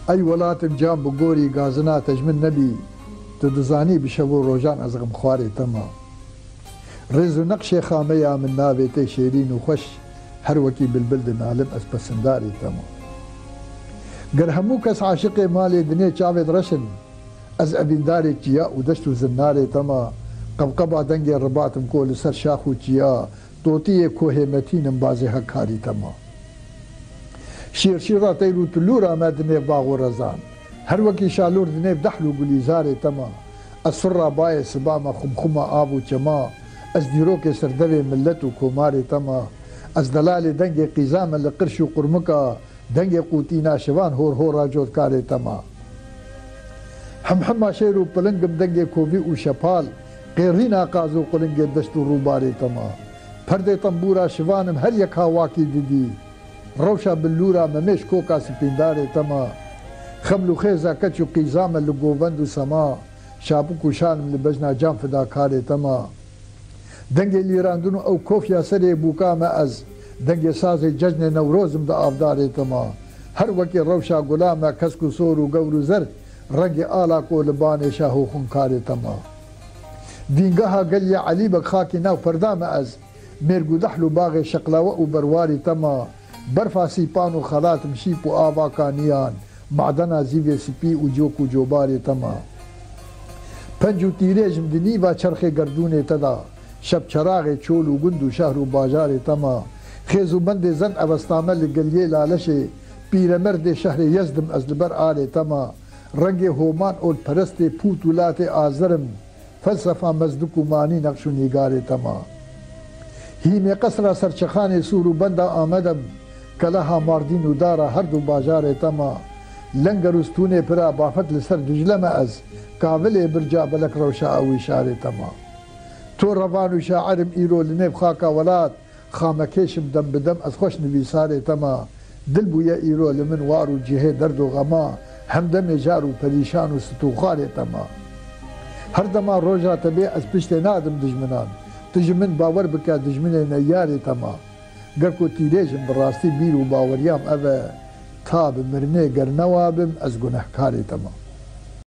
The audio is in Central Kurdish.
ئەی وڵاتم جام بە گۆری گازنا تەژمن نەبی تو دەزانی بشەو ڕۆژان ئەزغم خوارێتەمە ڕێز و نەقشێ خامەیە من ناوێتەی شێرین و خۆش هەروەکی بلبل دەنالم ئەس پەسەندارێتەمە گەر هەموو کەس عاشقێ مالێ دنێ چاوێت ڕەشن ئەس ئەڤیندارێک چیا و دەشت و زنارێتەمە قەبقەبا دەنگێ ڕباتم کۆ لەسەر شاخ و چیا تۆتیە کۆهێمەتینم بازێ هەکاریتەمە شێرشی ڕاتەیر و تلوورامە دنێ باغ و ڕەزان هەروەکی شالوور دنێ دەحل و گولیزارێتەمە ئەس فڕا باە سبامە خومخومە ئاب و چەما ئەس دیرۆکێ سەردەوێ ملەت و کۆمارێتەمە ئەس دەلالێ دەنگێ قیزامە لە قرش و قورمکە دەنگێ قوتی ناشەوان هۆر هۆڕا جۆتکارێتەمە هەمهەما شێر و پلنگم دەنگێ کۆڤی و شەپال قێڕی ناقاز و قلنگێ دەشت و ڕووبارێتەمە پەردێ تەمبورا شوانم هەر یەک هاواکی دیدی ڕەوشە بللوورا مەمێش کۆکا سپیندارێتەمە خەمل و خێزە کەچ و قیزامە لە گۆڤەند و سەما شاپک و شانم لە بەژنا جام فداکارێتەمە دەنگێ لیراندون و ئەو کۆفیا سەرێ بووکامە ئەز دەنگێ سازێ جەژنێ نەورۆزم دا ئافدارێتەمە هەر وەکی ڕەوشا گوڵامە کەسک و سۆر و گەور و زەر ڕەنگێ ئالا کۆ لە بانێ شاه و خونکارێتەمە دینگەها گەلیە عەلی بە خاکی ناو پەردامە ئەز مێرگ و دەحل و باغێ شەقلاوە و بەرواری تەمە بەرفا سیپان و خەڵاتم شیپ و ئاواکانیان معدەنا زیڤێ سپی و جۆک و جۆبارێتەمە پەنج و تیرێژم دنیڤا چەرخێ گەردوونێتەدا شەب چەراغێ چۆل و گوند و شەهر و باژارێتەمە خێز و بەندێ زەن ئەوەستامە لە گەلیێ لالەشێ پیرەمەردێ شەهرێ یەزدم ئەس لەبەر ئارێتەمە ڕەنگێ هۆمان ئۆلپەرستێ پووت و لاتێ ئازرم فەلسەفا مەزدوک و مانی نەقش و نیگارێتەمە هیمێ قەسرا سەرچەخانێ سوور و بەندا ئامەدەم کە لە هاماردین و دارە هەردوو باژارێتەمە لەنگە روستونێ پرا بافەت لەسەر دژلەمە ئەز کاولێ برجا بەلەک ڕەوشە ئەوی شارێتەمە تۆ ڕەڤان و شاعرم ئیرۆ لە نێو خاکە وەلات خامەکێشم دەم بدەم ئەس خۆش نویسارێتەمە دل بوویە ئیرۆ لە من وار و جێهێ دەرد و غەما هەمدەمێ جار و پەریشان و ستوخارێتەمە هەردەما ڕۆژاتە بێ ئەس پشتێ نادم دژمنان دژ من باوەڕ بکە دژمنێ نەیارێتەمە گەرک و تیرێژم بەڕاستی بیر و باوەریام ئەوە تا بمرنێ گەرنەوا بم ئەس گونەهکارێتەمە